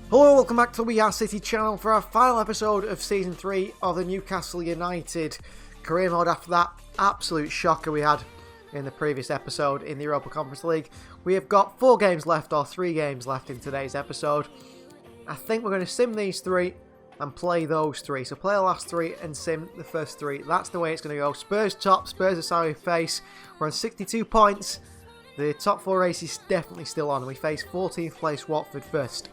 Hello, welcome back to the We Are City channel for our final episode of Season 3 of the Newcastle United career mode after that absolute shocker we had in the previous episode in the Europa Conference League. We have got 4 games left, or 3 games left in today's episode. I think we're going to sim these 3 and play those 3. So play the last 3 and sim the first 3. That's the way it's going to go. Spurs top, Spurs are sorry we face. We're on 62 points. The top 4 race is definitely still on. We face 14th place Watford first.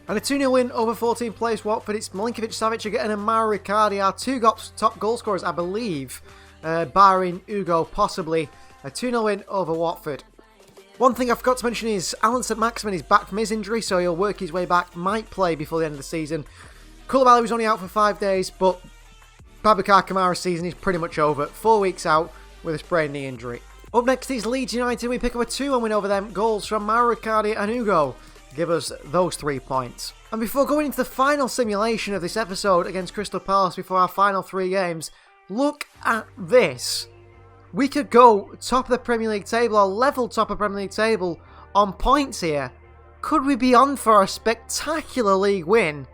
And a 2-0 win over 14th place Watford. It's Milinkovic-Savic again and Mauro Riccardi, our 2 top goal scorers, I believe, barring Ugo, possibly. A 2-0 win over Watford. One thing I forgot to mention is Alan St. Maximin is back from his injury, so he'll work his way back, might play before the end of the season. Koulibaly was only out for 5 days, but Babacar Kamara's season is pretty much over. 4 weeks out with a sprained knee injury. Up next is Leeds United. We pick up a 2-1 win over them. Goals from Mauro Riccardi and Ugo give us those 3 points. And before going into the final simulation of this episode against Crystal Palace before our final 3 games, look at this. We could go top of the Premier League table, or level top of the Premier League table on points here. Could we be on for a spectacular league win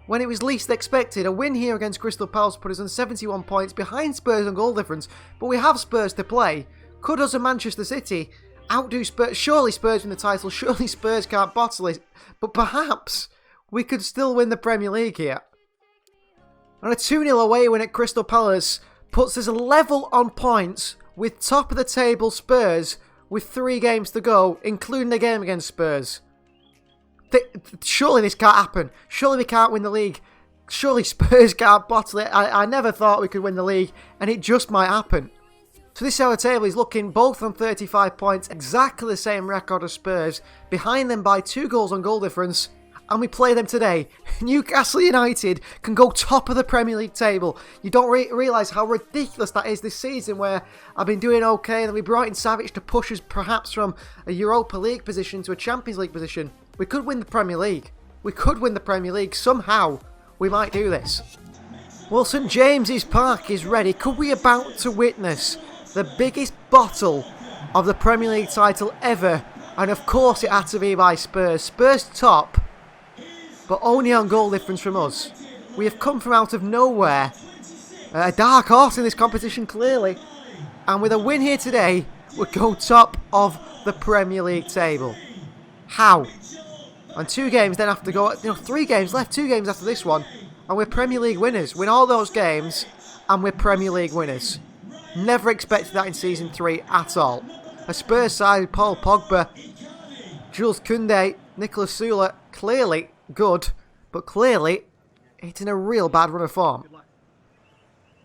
when it was least expected? A win here against Crystal Palace put us on 71 points behind Spurs on goal difference, but we have Spurs to play. Could us and Manchester City outdo Spurs? Surely Spurs win the title, surely Spurs can't bottle it, but perhaps we could still win the Premier League here. And a 2-0 away win at Crystal Palace puts us level on points with top of the table Spurs with 3 games to go, including the game against Spurs. Surely this can't happen. Surely we can't win the league. Surely Spurs can't bottle it. I never thought we could win the league, and it just might happen. So this side of the table is looking both on 35 points, exactly the same record as Spurs, behind them by 2 goals on goal difference, and we play them today. Newcastle United can go top of the Premier League table. You don't realise how ridiculous that is this season, where I've been doing okay, and then we brought in Savic to push us perhaps from a Europa League position to a Champions League position. We could win the Premier League. We could win the Premier League. Somehow, we might do this. Well, St James's Park is ready. Could we about to witness the biggest bottle of the Premier League title ever? And of course it had to be by Spurs. Spurs top, but only on goal difference from us. We have come from out of nowhere. A dark horse in this competition, clearly. And with a win here today, we'll go top of the Premier League table. How? And 2 games then have to go, 3 games left, 2 games after this one, and we're Premier League winners. Win all those games, and we're Premier League winners. Never expected that in Season 3 at all. A Spurs side with Paul Pogba, Jules Koundé, Nicolas Süle, clearly good, but clearly it's in a real bad run of form.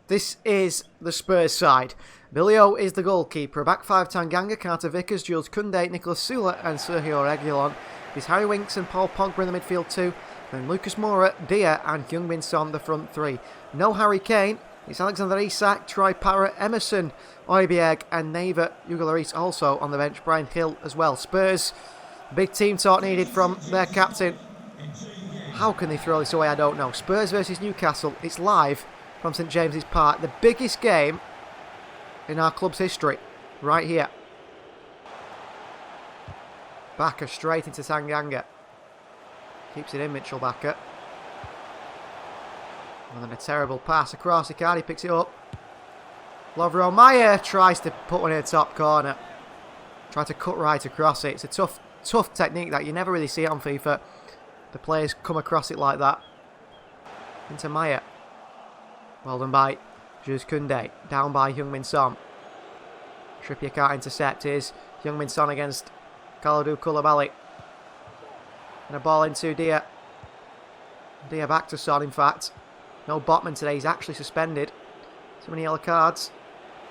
This is the Spurs side. Bilio is the goalkeeper. Back 5 Tanganga, Carter Vickers, Jules Koundé, Nicolas Süle and Sergio Reguilon. There's Harry Winks and Paul Pogba in the midfield too. Then Lucas Moura, Dia and Heung-min Son the front 3. No Harry Kane. It's Alexander Isak, Troy Parrott, Emerson, Oiberg and Neva. Hugo Lloris also on the bench. Brian Hill as well. Spurs, big team talk needed from their captain. How can they throw this away? I don't know. Spurs versus Newcastle. It's live from St James's Park. The biggest game in our club's history. Right here. Bakker straight into Tanganga. Keeps it in, Mitchell Bakker. And then a terrible pass across. Icardi picks it up. Lovro Meyer tries to put one in the top corner. Try to cut right across it. It's a tough technique that you never really see it on FIFA. The players come across it like that. Into Meyer. Well done by Jules Koundé. Down by Heung-min Son. Trippier can't intercept. Here's Heung-min Son against Kalidou Koulibaly. And a ball into Dia. Dia back to Son, in fact. No Botman today. He's actually suspended. Too many yellow cards.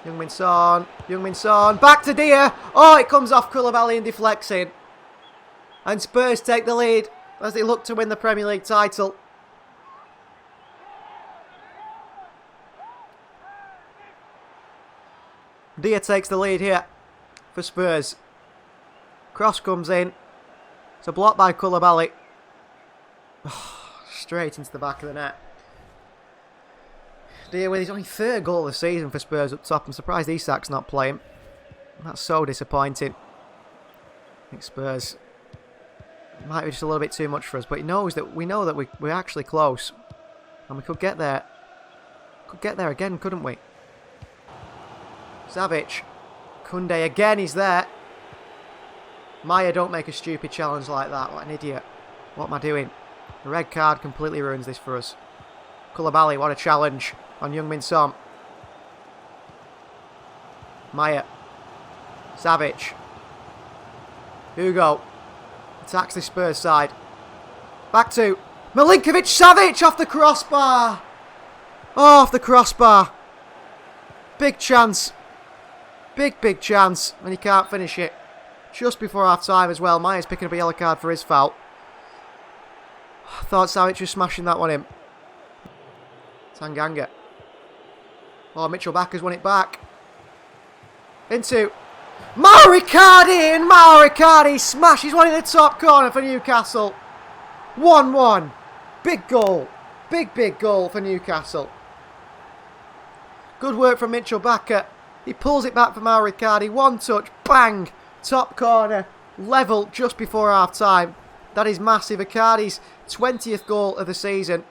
Heung-min Son. Heung-min Son. Back to Dia. Oh, it comes off Koulibaly and deflects in. And Spurs take the lead as they look to win the Premier League title. Dia takes the lead here for Spurs. Cross comes in. It's a block by Koulibaly. Straight into the back of the net. Dia with his only 3rd goal of the season for Spurs up top. I'm surprised Isak's not playing. That's so disappointing. I think Spurs Might be just a little bit too much for us, but he knows that we know that we're actually close. And we could get there. Could get there again, couldn't we? Savic. Kunde again, he's there. Maya, don't make a stupid challenge like that. What an idiot. What am I doing? The red card completely ruins this for us. Koulibaly, what a challenge on Heung-min Son. Maya. Savic. Hugo. Attacks the Spurs side. Back to Milinkovic-Savic off the crossbar. Oh, off the crossbar. Big chance. Big chance. And he can't finish it. Just before half time as well. Maya's picking up a yellow card for his foul. I thought Savic was smashing that one in. Tanganga. Oh, Mitchell Backer's won it back. Into Mauricardi, and Mauricardi smashes one in the top corner for Newcastle. 1-1. Big goal. Big goal for Newcastle. Good work from Mitchell Backer. He pulls it back for Mauricardi. One touch. Bang. Top corner. Level just before half time. That is massive. Icardi's 20th goal of the season.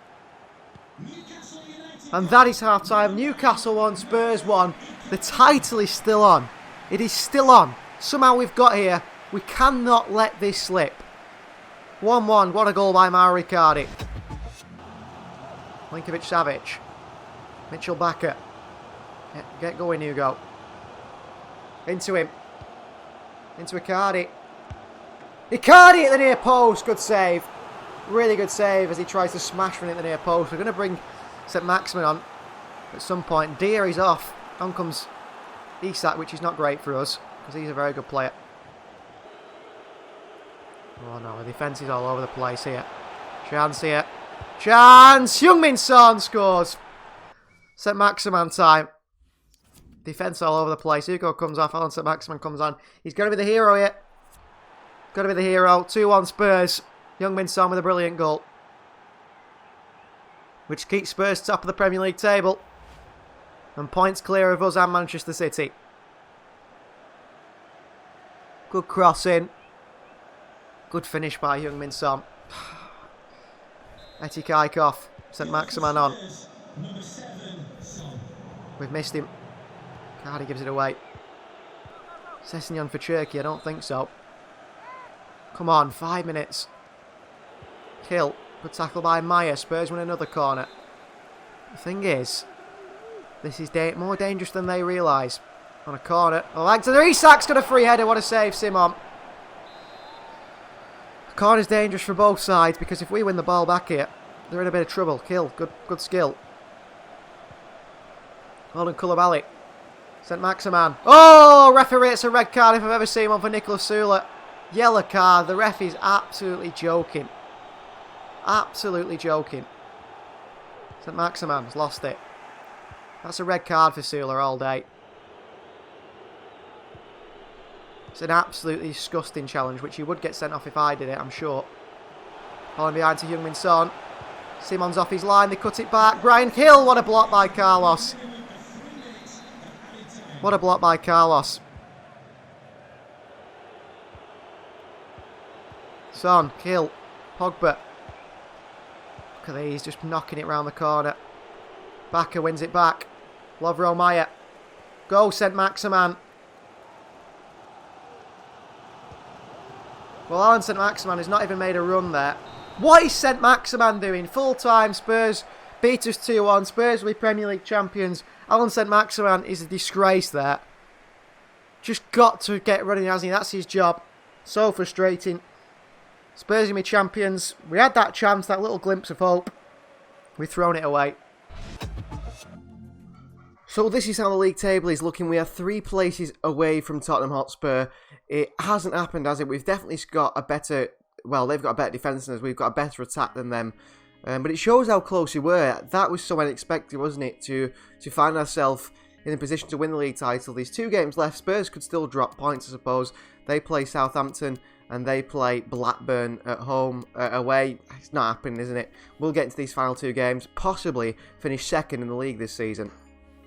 And that is half time. Newcastle 1, Spurs 1. The title is still on. It is still on. Somehow we've got here. We cannot let this slip. 1-1. What a goal by Mauricardi. Milinkovic-Savic. Mitchell Backer. Get going, Hugo. Into him. Into Icardi. Icardi at the near post. Good save. Really good save as he tries to smash one at the near post. We're going to bring St. Maximin on at some point. Deer is off. On comes Isak, which is not great for us because he's a very good player. Oh no, the defence is all over the place here. Chance here. Chance! Heung-min Son scores. St. Maximin time. Defence all over the place. Hugo comes off. Alan St. Maximin comes on. He's got to be the hero here. Got to be the hero. 2-1 Spurs. Heung-min Son with a brilliant goal, which keeps Spurs top of the Premier League table and points clear of us and Manchester City. Good cross in. Good finish by Heung-min Son. Eti Kaikov. St. Maximin on. We've missed him. Cardi gives it away. Sessegnon for Turkey? I don't think so. Come on, 5 minutes. Kill. Good tackle by Maya. Spurs win another corner. The thing is, this is more dangerous than they realise. On a corner. Oh, Alexander Isak's got a free header. What a save, Simon. The corner's dangerous for both sides because if we win the ball back here, they're in a bit of trouble. Kill. Good skill. Holden Koulibaly. St. Maximin. Oh, referee, it's a red card if I've ever seen one for Nicolas Sula. Yellow card. The ref is absolutely joking. Absolutely joking. St. Maximin's lost it. That's a red card for Sula all day. It's an absolutely disgusting challenge, which he would get sent off if I did it, I'm sure. Falling behind to Heung-min Son. Simon's off his line. They cut it back. Brian Hill. What a block by Carlos. What a block by Carlos. Son, Kill, Pogba. Look at these, just knocking it round the corner. Bakker wins it back. Lovro Maya. Go, St. Maximin. Well, Alan St. Maximin has not even made a run there. What is St. Maximin doing? Full time, Spurs beat us 2-1. Spurs will be Premier League champions. Alan St. Maximin is a disgrace there. Just got to get running, hasn't he? That's his job. So frustrating. Spurs will be champions. We had that chance, that little glimpse of hope. We've thrown it away. So this is how the league table is looking. We are 3 places away from Tottenham Hotspur. It hasn't happened, has it? We've definitely got a better... Well, they've got a better defence than us. We've got a better attack than them. But it shows how close we were. That was so unexpected, wasn't it? To find ourselves in a position to win the league title. There's 2 games left. Spurs could still drop points, I suppose. They play Southampton and they play Blackburn at home, away. It's not happening, isn't it? We'll get into these final 2 games. Possibly finish second in the league this season.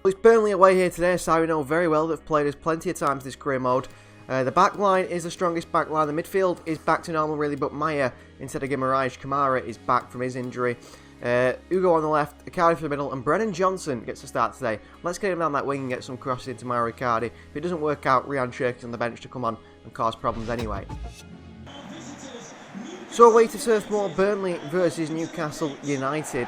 It's Burnley away here today, so we know very well they've played us plenty of times this career mode. The back line is the strongest back line. The midfield is back to normal, really, but Maya, instead of Guimaraes, Kamara is back from his injury. Ugo on the left, Icardi for the middle, and Brennan Johnson gets to start today. Let's get him down that wing and get some crosses into Mauro Icardi. If it doesn't work out, Ryan Cherki's on the bench to come on and cause problems anyway. So away to Turf Moor, Burnley versus Newcastle United.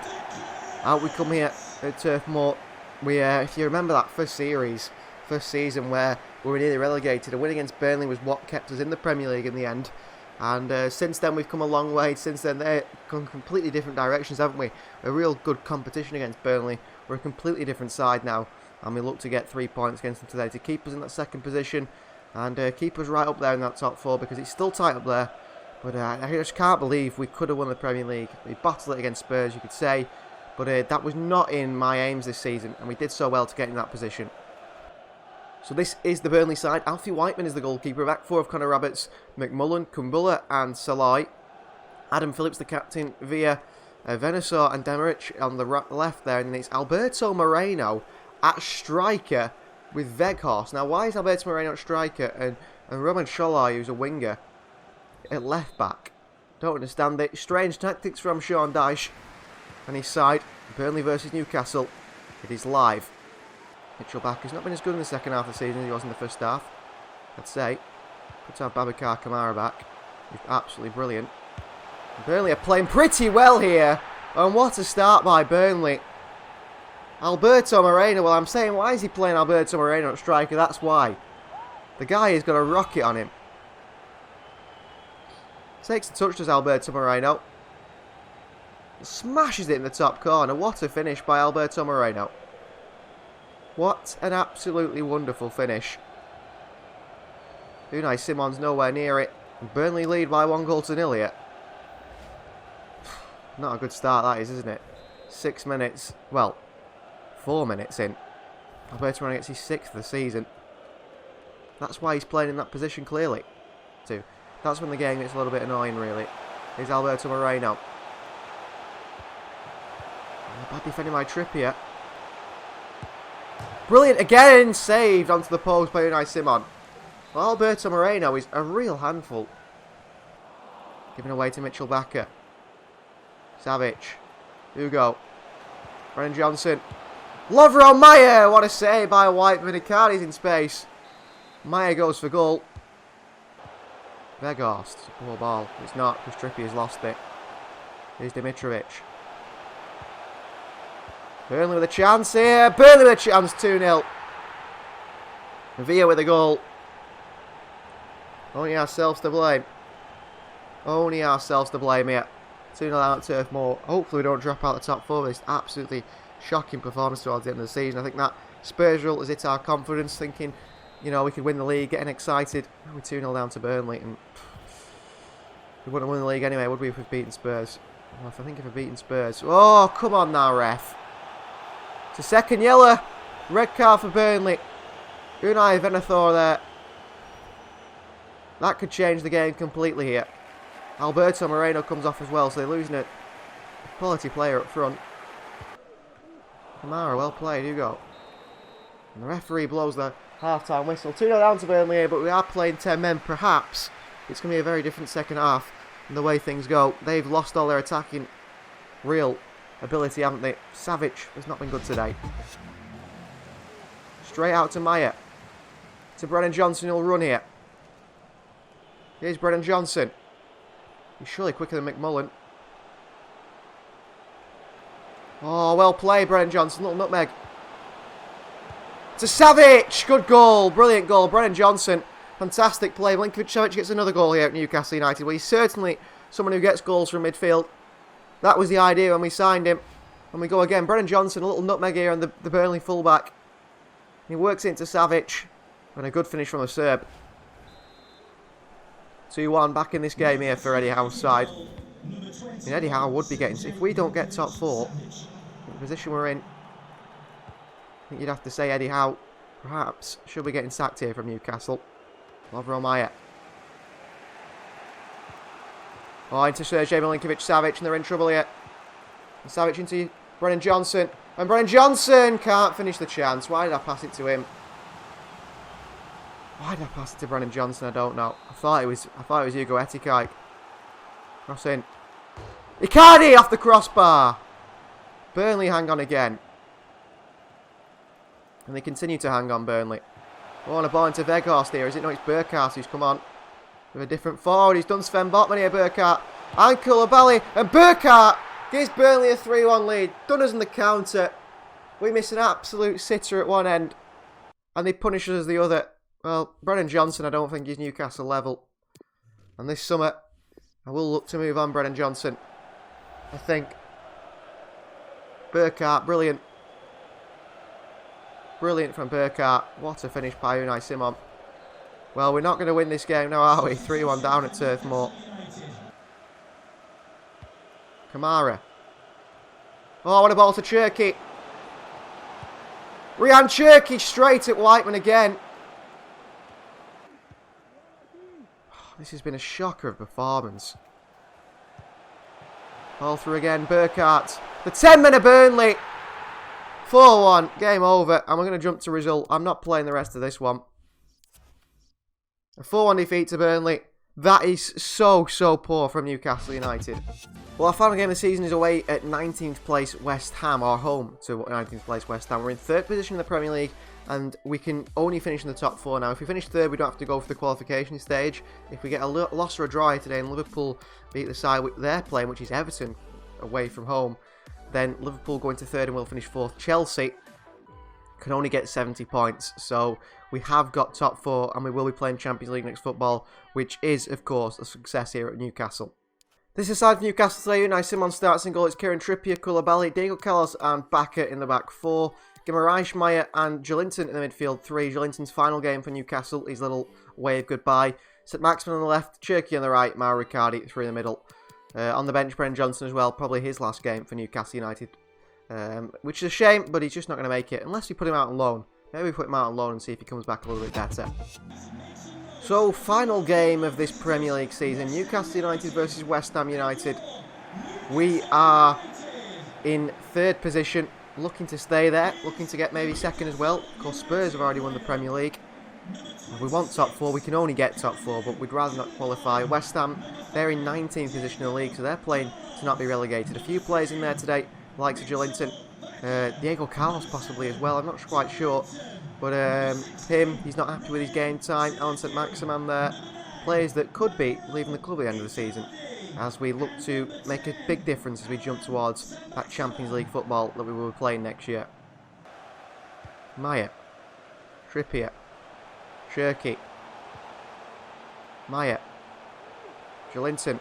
Out we come here at Turf Moor. If you remember that first season where we were nearly relegated, a win against Burnley was what kept us in the Premier League in the end. And since then we've come a long way. Since then they've gone completely different directions, haven't we? A real good competition against Burnley. We're a completely different side now, and we look to get 3 points against them today to keep us in that second position and keep us right up there in that top 4, because it's still tight up there. But I just can't believe we could have won the Premier League. We battled it against Spurs, you could say, but that was not in my aims this season, and we did so well to get in that position. So this is the Burnley side. Alfie Whiteman is the goalkeeper. Back 4 of Connor Roberts, McMullen, Kumbulla and Salai. Adam Phillips the captain, via Venesaur and Demerich on the left there. And then it's Alberto Moreno at striker with Weghorst. Now why is Alberto Moreno at striker and Roman Sholai, who's a winger, at left back? Don't understand it. Strange tactics from Sean Dyche and his side. Burnley versus Newcastle. It is live. Mitchell Backer's not been as good in the second half of the season as he was in the first half, I'd say. Good to have Babacar Kamara back. He's absolutely brilliant. Burnley are playing pretty well here. And what a start by Burnley. Alberto Moreno. Well, I'm saying, why is he playing Alberto Moreno at striker? That's why. The guy has got a rocket on him. Takes the touch, does Alberto Moreno. Smashes it in the top corner. What a finish by Alberto Moreno. What an absolutely wonderful finish. Unai Simon's nowhere near it. Burnley lead by 1-0 here. Not a good start that is, isn't it? 6 minutes. Well, 4 minutes in. Alberto Moreno gets his 6th of the season. That's why he's playing in that position, clearly. Too. That's when the game gets a little bit annoying, really. Here's Alberto Moreno. Bad defending by Trippier. Brilliant again, saved onto the post by Unai Simon. Well, Alberto Moreno is a real handful. Giving away to Mitchell Bakker. Savic. Ugo. Brennan Johnson. Lovro Meyer! What a save by Whiteman. Icardi's in space. Meyer goes for goal. Weghorst. Poor ball. It's not, because Trippier's lost it. Here's Dimitrovic. Burnley with a chance here. Burnley with a chance. 2-0. Villa with a goal. Only ourselves to blame. Only ourselves to blame here. 2-0 out at Turf Moor. Hopefully we don't drop out the top 4 with this absolutely shocking performance towards the end of the season. I think that Spurs result has hit our confidence, thinking, you know, we could win the league, getting excited. We're 2-0 down to Burnley, and we wouldn't win the league anyway, would we, if we'd beaten Spurs? Well, if we'd beaten Spurs. Oh, come on now, ref. It's a second yellow. Red card for Burnley. Unai Venesaur there. That could change the game completely here. Alberto Moreno comes off as well, so they're losing a quality player up front. Kamara, well played, Hugo. And the referee blows the half-time whistle. 2-0 down to Burnley here, but we are playing 10 men. Perhaps it's going to be a very different second half in the way things go. They've lost all their attacking real ability, haven't they? Savic has not been good today. Straight out to Meyer. To Brennan Johnson, who'll run here. Here's Brennan Johnson. He's surely quicker than McMullen. Oh, well played, Brennan Johnson. Little nutmeg. To Savic. Good goal. Brilliant goal. Brennan Johnson. Fantastic play. Milinkovic-Savic gets another goal here at Newcastle United. Well, he's certainly someone who gets goals from midfield. That was the idea when we signed him. And we go again. Brennan Johnson, a little nutmeg here on the Burnley fullback. He works into Savic. And a good finish from the Serb. 2-1 back in this game here for Eddie Howe's side. And Eddie Howe would be getting... If we don't get top 4, in the position we're in, I think you'd have to say Eddie Howe, perhaps, should be getting sacked here from Newcastle. Lovro Meyer. Oh, into Sergej Milinkovic-Savic, and they're in trouble here. And Savic into Brennan Johnson. And Brennan Johnson can't finish the chance. Why did I pass it to him? Why did I pass it to Brennan Johnson? I don't know. I thought it was Hugo Etikike. Cross in. Icardi off the crossbar. Burnley hang on again. And they continue to hang on, Burnley. Oh, and a ball into Weghorst here. Is it? No, it's Burkhardt who's come on. With a different forward. He's done Sven Botman here, Burkhardt. And Koulibaly. And Burkhardt gives Burnley a 3-1 lead. Done us in the counter. We miss an absolute sitter at one end. And they punish us the other. Well, Brennan Johnson, I don't think he's Newcastle level. And this summer, I will look to move on Brennan Johnson. I think. Burkhardt, brilliant. Brilliant from Burkhardt. What a finish by Unai Simon. Well, we're not going to win this game now, are we? 3-1 down at Turf Moor. Kamara. Oh, what a ball to Cherki. Ryan Cherki straight at Whiteman again. This has been a shocker of performance. Ball through again, Burkhardt. The 10-minute Burnley. 4-1, game over. And we're going to jump to result. I'm not playing the rest of this one. A 4-1 defeat to Burnley. That is so poor from Newcastle United. Well, our final game of the season is away at 19th place West Ham, or home to 19th place West Ham. We're in 3rd position in the Premier League, and we can only finish in the top 4 now. If we finish 3rd, we don't have to go for the qualification stage. If we get a loss or a draw today and Liverpool beat the side they're playing, which is Everton, away from home, then Liverpool go into 3rd and we'll finish 4th. Chelsea can only get 70 points, so we have got top 4 and we will be playing Champions League next football, which is, of course, a success here at Newcastle. This is side of Newcastle today. Unai Simon starts in goal. It's Kieran Trippier, Koulibaly, Diego Carlos and Baka in the back 4. Guimaraes, Maya and Jolinton in the midfield 3. Jolinton's final game for Newcastle, his little wave goodbye. St Maximin on the left, Cherki on the right, Mauro Riccardi 3 in the middle. On the bench, Brennan Johnson as well, probably his last game for Newcastle United. Which is a shame, but he's just not going to make it, unless we put him out on loan. Maybe we put him out on loan and see if he comes back a little bit better. So, final game of this Premier League season, Newcastle United versus West Ham United. We are in 3rd position, looking to stay there, looking to get maybe 2nd as well. Of course, Spurs have already won the Premier League. We want top 4, we can only get top 4, but we'd rather not qualify. West Ham, they're in 19th position in the league, so they're playing to not be relegated. A few players in there today, likes of Jolinton, Diego Carlos possibly as well, I'm not quite sure. But he's not happy with his game time. Alan St Maximin there. Players that could be leaving the club at the end of the season, as we look to make a big difference as we jump towards that Champions League football that we will be playing next year. Maya. Trippier. Cherki. Maya. Jolinton.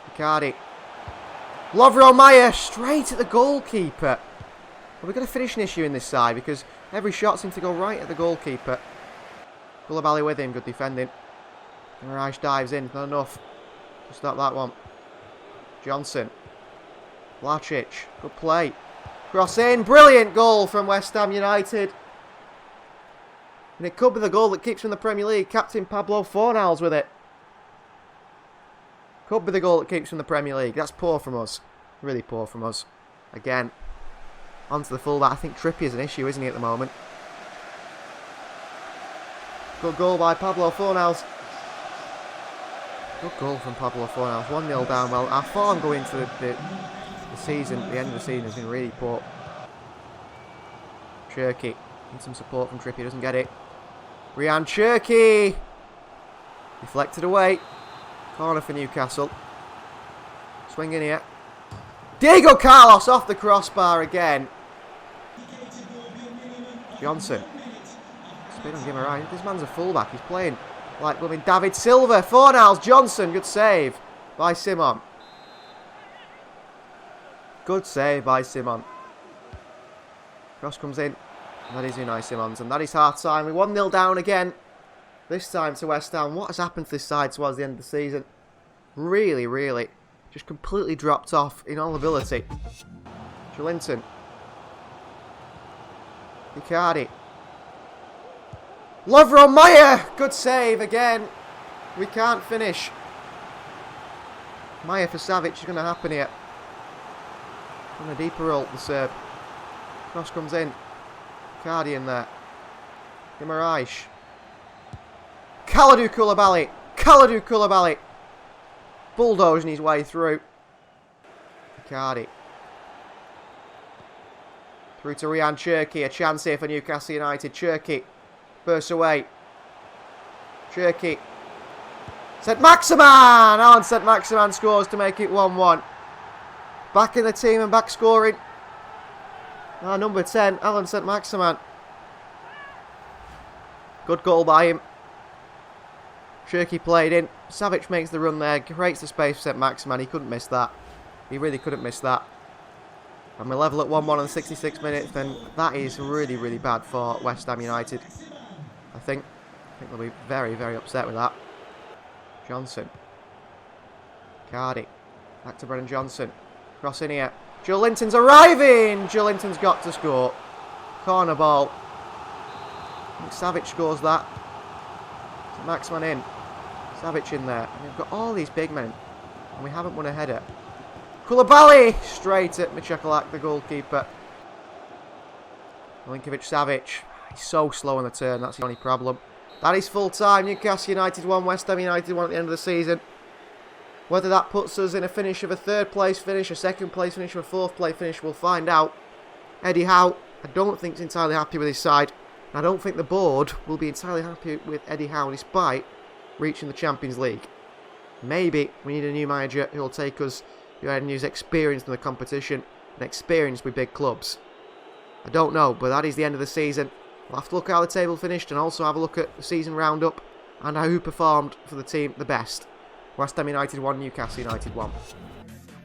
Icardi. Lovro Maya straight at the goalkeeper. Well, we've got a finishing issue in this side because every shot seems to go right at the goalkeeper. Koulibaly with him, good defending. Guimaraes dives in, not enough to stop that one. Johnson. Vlasic, good play. Cross in, brilliant goal from West Ham United. And it could be the goal that keeps him in the Premier League. Captain Pablo Fornals with it. Could be the goal that keeps him in the Premier League. That's poor from us. Really poor from us. Again. Onto the fullback. I think Trippier's an issue, isn't he, at the moment? Good goal by Pablo Fornals. Good goal from Pablo Fornals. 1-0 down. Well, our form going into the season, the end of the season, has been really poor. Cherki. Needs some support from Trippier. Doesn't get it. Ryan Cherki. Deflected away. Corner for Newcastle. Swing in here. Diego Carlos off the crossbar again. Johnson. Spin on Guimaraes. This man's a fullback. He's playing like blooming David Silva. Fornals. Johnson. Good save by Simon. Good save by Simon. Cross comes in. And that is Unai Simons. And that is half time. We're 1-0 down again. This time to West Ham. What has happened to this side towards the end of the season? Really, just completely dropped off in all ability. Jolinton. Icardi. Lovro Maya! Good save again. We can't finish. Maya for Savic is going to happen here. On a deeper roll, the serve. Cross comes in. Icardi in there. Guimaraes. Kalidou Koulibaly. Kalidou Koulibaly. Bulldozing his way through. Icardi. Through to Ryan Cherki. A chance here for Newcastle United. Cherki bursts away. Cherki. St. Maximan! Oh, and St. Maximan scores to make it 1-1. Back in the team and back scoring. Ah, number 10, Alan St. Maximan. Good goal by him. Cherki played in. Savic makes the run there. Creates the space for St. Maximan. He couldn't miss that. He really couldn't miss that. And we level at 1-1 in 66 minutes. Then that is really, really bad for West Ham United. I think they'll be very, very upset with that. Johnson. Cardi. Back to Brennan Johnson. Cross in here. Joe Linton's arriving! Joe Linton's got to score. Corner ball. I think Savic scores that. Maximan in. Savic in there. And we've got all these big men. And we haven't won a header. Koulibaly! Straight at Michakalak, the goalkeeper. Milinkovic-Savic. He's so slow on the turn. That's the only problem. That is full time. Newcastle United 1, West Ham United 1 at the end of the season. Whether that puts us in a finish of a third place finish, a second place finish, or a fourth place finish, we'll find out. Eddie Howe, I don't think is entirely happy with his side. I don't think the board will be entirely happy with Eddie Howe despite reaching the Champions League. Maybe we need a new manager who will take us, who has experience in the competition and experience with big clubs. I don't know, but that is the end of the season. We'll have to look at how the table finished and also have a look at the season roundup and who performed for the team the best. West Ham United 1, Newcastle United 1.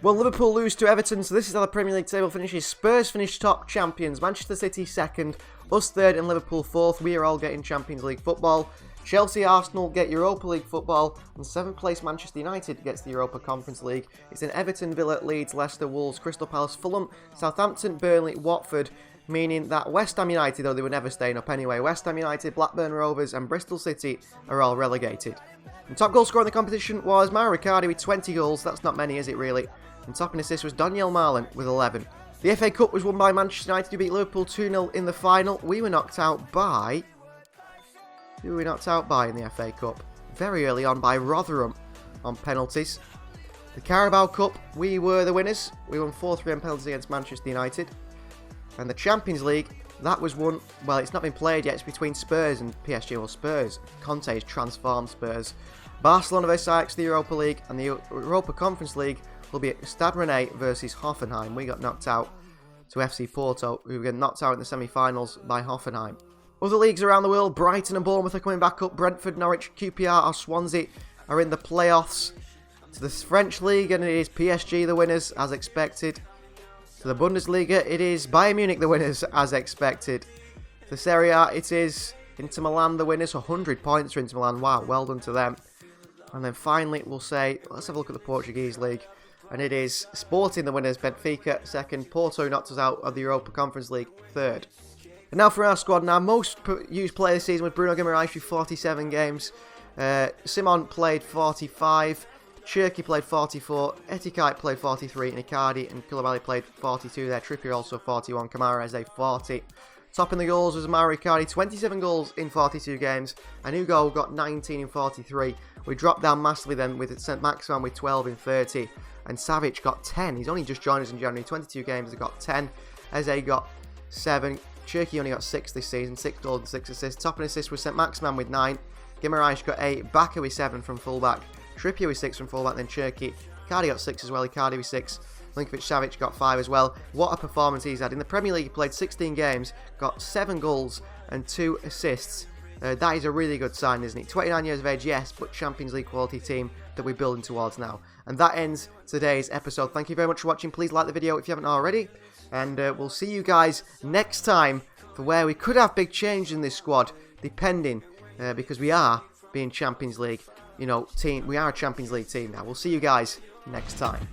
Well, Liverpool lose to Everton, so this is how the Premier League table finishes. Spurs finished top champions, Manchester City second, us third and Liverpool fourth. We are all getting Champions League football. Chelsea, Arsenal get Europa League football, and 7th place Manchester United gets the Europa Conference League. It's in Everton, Villa, Leeds, Leicester, Wolves, Crystal Palace, Fulham, Southampton, Burnley, Watford, meaning that West Ham United, though they were never staying up anyway, West Ham United, Blackburn Rovers and Bristol City are all relegated. And top goal scorer in the competition was Mauro Icardi with 20 goals. That's not many, is it really? And top in assists was Daniel Marlin with 11. The FA Cup was won by Manchester United, who beat Liverpool 2-0 in the final. We were knocked out by... Who were we knocked out by in the FA Cup? Very early on by Rotherham on penalties. The Carabao Cup, we were the winners. We won 4-3 on penalties against Manchester United. And the Champions League, that was won, well, it's not been played yet. It's between Spurs and PSG, or Spurs. Conte has transformed Spurs. Barcelona vs Ajax, the Europa League, and the Europa Conference League will be Stade Rennais versus Hoffenheim. We got knocked out to FC Porto, who got knocked out in the semi-finals by Hoffenheim. Other leagues around the world, Brighton and Bournemouth are coming back up. Brentford, Norwich, QPR or Swansea are in the playoffs. To the French League, and it is PSG the winners, as expected. To the Bundesliga, it is Bayern Munich the winners, as expected. To the Serie A, it is Inter Milan the winners, 100 points for Inter Milan. Wow, well done to them. And then finally, we'll say, let's have a look at the Portuguese League. And it is Sporting the winners, Benfica second, Porto knocked us out of the Europa Conference League third. And now for our squad. Now, most used player this season was Bruno Guimaraes with 47 games. Simon played 45. Cherki played 44, Etiquette played 43, and Icardi and Koulibaly played 42 there. Trippier also 41, Kamara has a 40. Topping the goals was Mauro Icardi, 27 goals in 42 games, and Hugo got 19 in 43. We dropped down massively then with St. Maximan with 12 in 30, and Savic got 10. He's only just joined us in January, 22 games, he got 10. Eze got 7. Cherki only got 6 this season, 6 goals and 6 assists. Topping assists was St. Maximan with 9. Guimaraes got 8, Baka with 7 from fullback. Trippier with 6 from fullback, then Cherki. Icardi got 6 as well, Icardi with 6. Milinkovic-Savic got 5 as well. What a performance he's had. In the Premier League, he played 16 games, got 7 goals and 2 assists. That is a really good sign, isn't it? 29 years of age, yes, but Champions League quality team that we're building towards now. And that ends today's episode. Thank you very much for watching. Please like the video if you haven't already. And we'll see you guys next time for where we could have big change in this squad, depending, because we are being Champions League, team. We are a Champions League team now. We'll see you guys next time.